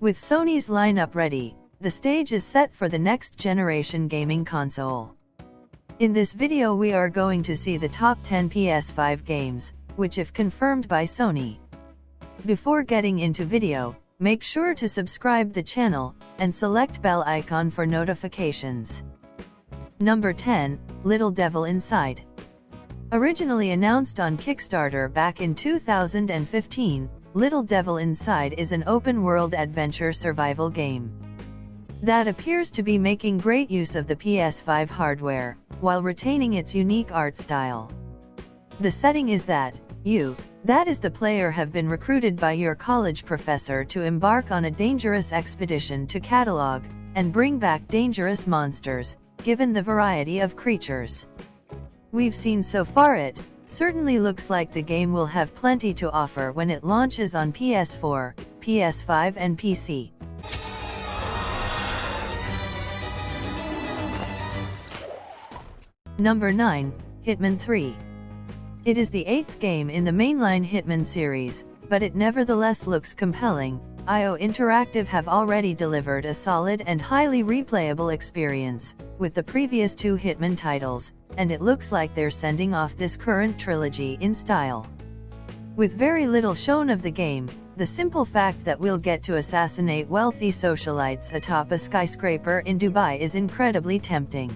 With Sony's lineup ready, the stage is set for the next generation gaming console. In this video we are going to see the top 10 PS5 games, which if confirmed by Sony. Before getting into video, make sure to subscribe the channel, and select bell icon for notifications. Number 10, Little Devil Inside. Originally announced on Kickstarter back in 2015, Little Devil Inside is an open-world adventure survival game that appears to be making great use of the PS5 hardware, while retaining its unique art style. The setting is that is the player, have been recruited by your college professor to embark on a dangerous expedition to catalog and bring back dangerous monsters, given the variety of creatures we've seen so far. It certainly looks like the game will have plenty to offer when it launches on PS4, PS5 and PC. Number 9, Hitman 3. It is the 8th game in the mainline Hitman series, but it nevertheless looks compelling. IO Interactive have already delivered a solid and highly replayable experience with the previous 2 Hitman titles, and it looks like they're sending off this current trilogy in style. With very little shown of the game, the simple fact that we'll get to assassinate wealthy socialites atop a skyscraper in Dubai is incredibly tempting.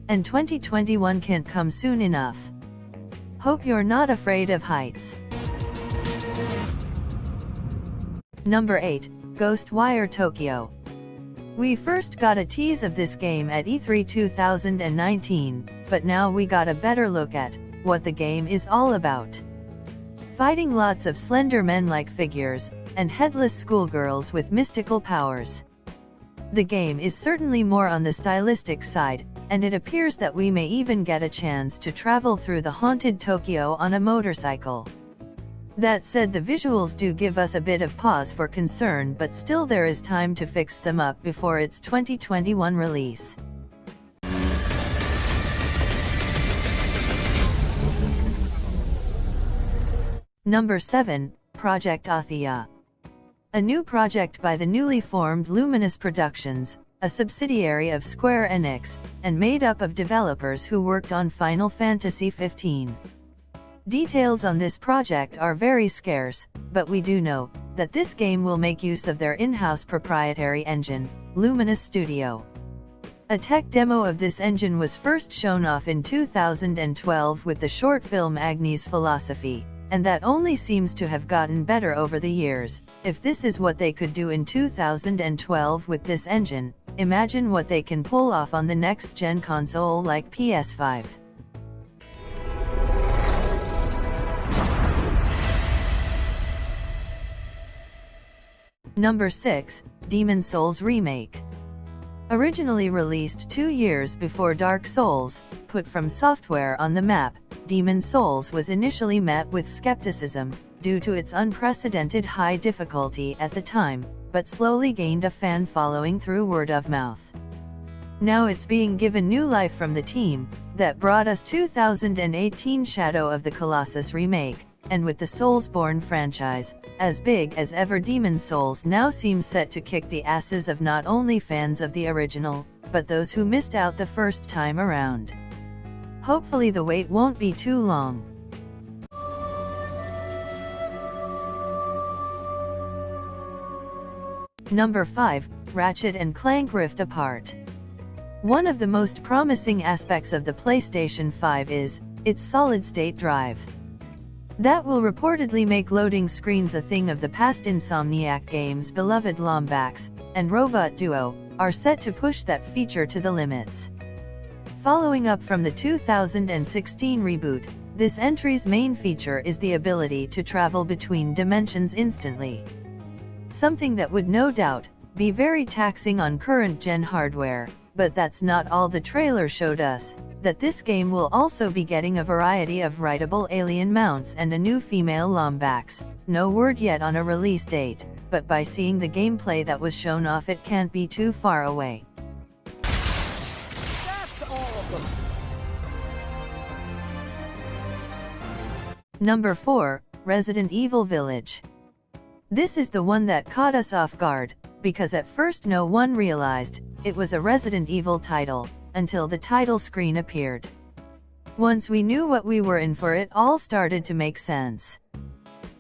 And 2021 can't come soon enough. Hope you're not afraid of heights. Number 8, Ghostwire Tokyo. We first got a tease of this game at E3 2019, but now we got a better look at what the game is all about. Fighting lots of slender men-like figures, and headless schoolgirls with mystical powers. The game is certainly more on the stylistic side, and it appears that we may even get a chance to travel through the haunted Tokyo on a motorcycle. That said, the visuals do give us a bit of pause for concern, but still there is time to fix them up before its 2021 release. Number 7, Project Athia. A new project by the newly formed Luminous Productions, a subsidiary of Square Enix, and made up of developers who worked on Final Fantasy XV. Details on this project are very scarce, but we do know that this game will make use of their in-house proprietary engine, Luminous Studio. A tech demo of this engine was first shown off in 2012 with the short film Agni's Philosophy, and that only seems to have gotten better over the years. If this is what they could do in 2012 with this engine, imagine what they can pull off on the next-gen console like PS5. Number 6, Demon Souls Remake. Originally released 2 years before Dark Souls put From Software on the map, Demon Souls was initially met with skepticism due to its unprecedented high difficulty at the time, but slowly gained a fan following through word of mouth. Now it's being given new life from the team that brought us 2018 Shadow of the Colossus remake, and with the Soulsborne franchise as big as ever, Demon Souls now seems set to kick the asses of not only fans of the original, but those who missed out the first time around. Hopefully the wait won't be too long. Number 5, Ratchet & Clank Rift Apart. One of the most promising aspects of the PlayStation 5 is its solid-state drive. That will reportedly make loading screens a thing of the past. Insomniac Games' beloved Lombax and Robot Duo are set to push that feature to the limits. Following up from the 2016 reboot, this entry's main feature is the ability to travel between dimensions instantly. Something that would no doubt be very taxing on current-gen hardware, but that's not all. The trailer showed us that this game will also be getting a variety of rideable alien mounts and a new female Lombax. No word yet on a release date, but by seeing the gameplay that was shown off, it can't be too far away. That's all of them. Number 4, Resident Evil Village. This is the one that caught us off guard, because at first no one realized it was a Resident Evil title, until the title screen appeared. Once we knew what we were in for, it all started to make sense.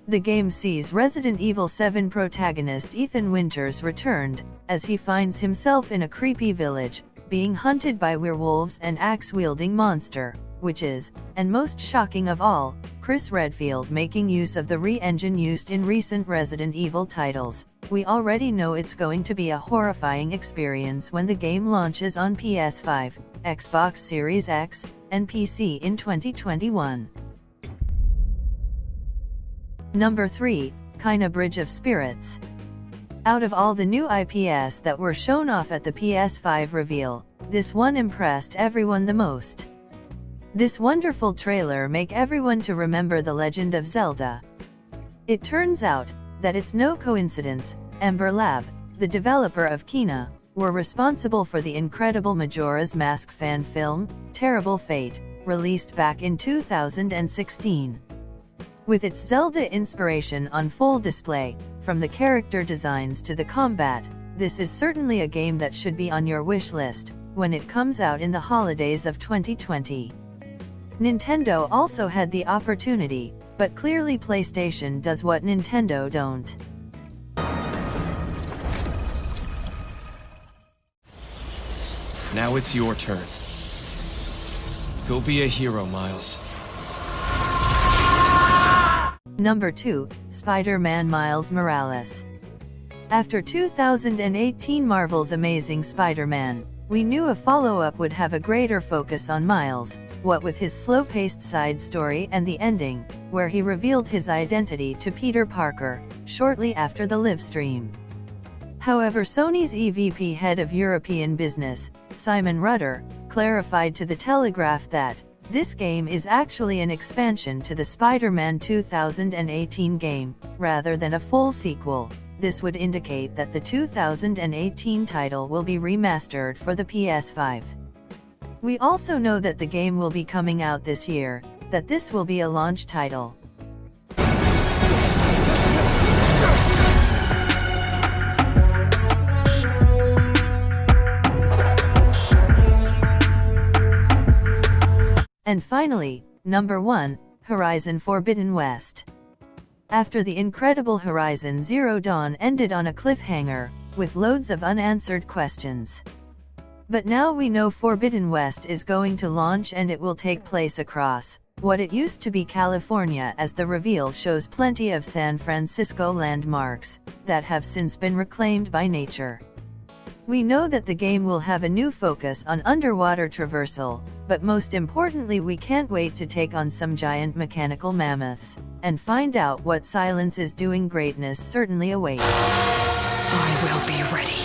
The game sees Resident Evil 7 protagonist Ethan Winters returned, as he finds himself in a creepy village, being hunted by werewolves and axe-wielding monster, witches, and most shocking of all, Chris Redfield making use of the re-engine used in recent Resident Evil titles. We already know it's going to be a horrifying experience when the game launches on PS5, Xbox Series X, and PC in 2021. Number 3, Kena Bridge of Spirits. Out of all the new IPs that were shown off at the PS5 reveal, this one impressed everyone the most. This wonderful trailer make everyone to remember The Legend of Zelda. It turns out that it's no coincidence, Ember Lab, the developer of Kena, were responsible for the incredible Majora's Mask fan film, Terrible Fate, released back in 2016. With its Zelda inspiration on full display, from the character designs to the combat, this is certainly a game that should be on your wish list when it comes out in the holidays of 2020. Nintendo also had the opportunity, but clearly PlayStation does what Nintendo don't. Now it's your turn. Go be a hero, Miles. Number 2, Spider-Man Miles Morales. After 2018 Marvel's Amazing Spider-Man, we knew a follow-up would have a greater focus on Miles, what with his slow-paced side story and the ending, where he revealed his identity to Peter Parker, shortly after the livestream. However, Sony's EVP head of European business, Simon Rudder, clarified to The Telegraph that this game is actually an expansion to the Spider-Man 2018 game, rather than a full sequel. This would indicate that the 2018 title will be remastered for the PS5. We also know that the game will be coming out this year, that this will be a launch title. And finally, number 1, Horizon Forbidden West. After the incredible Horizon Zero Dawn ended on a cliffhanger, with loads of unanswered questions. But now we know Forbidden West is going to launch, and it will take place across what it used to be California, as the reveal shows plenty of San Francisco landmarks that have since been reclaimed by nature. We know that the game will have a new focus on underwater traversal, but most importantly, we can't wait to take on some giant mechanical mammoths, and find out what Silence is doing. Greatness certainly awaits. I will be ready.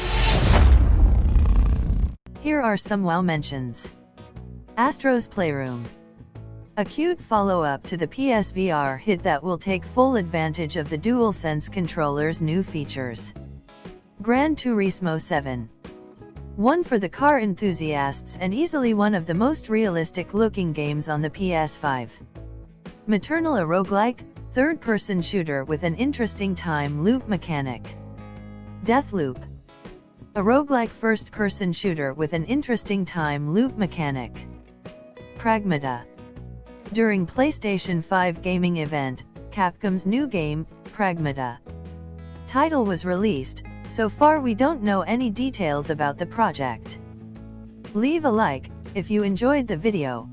Here are some WoW mentions. Astro's Playroom. A cute follow-up to the PSVR hit that will take full advantage of the DualSense controller's new features. Gran Turismo 7. One for the car enthusiasts and easily one of the most realistic-looking games on the PS5. Maternal, a roguelike, third-person shooter with an interesting time loop mechanic. Deathloop. A roguelike first-person shooter with an interesting time loop mechanic. Pragmata. During PlayStation 5 gaming event, Capcom's new game, Pragmata. Title was released. So far we don't know any details about the project. Leave a like if you enjoyed the video.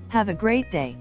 Have a great day.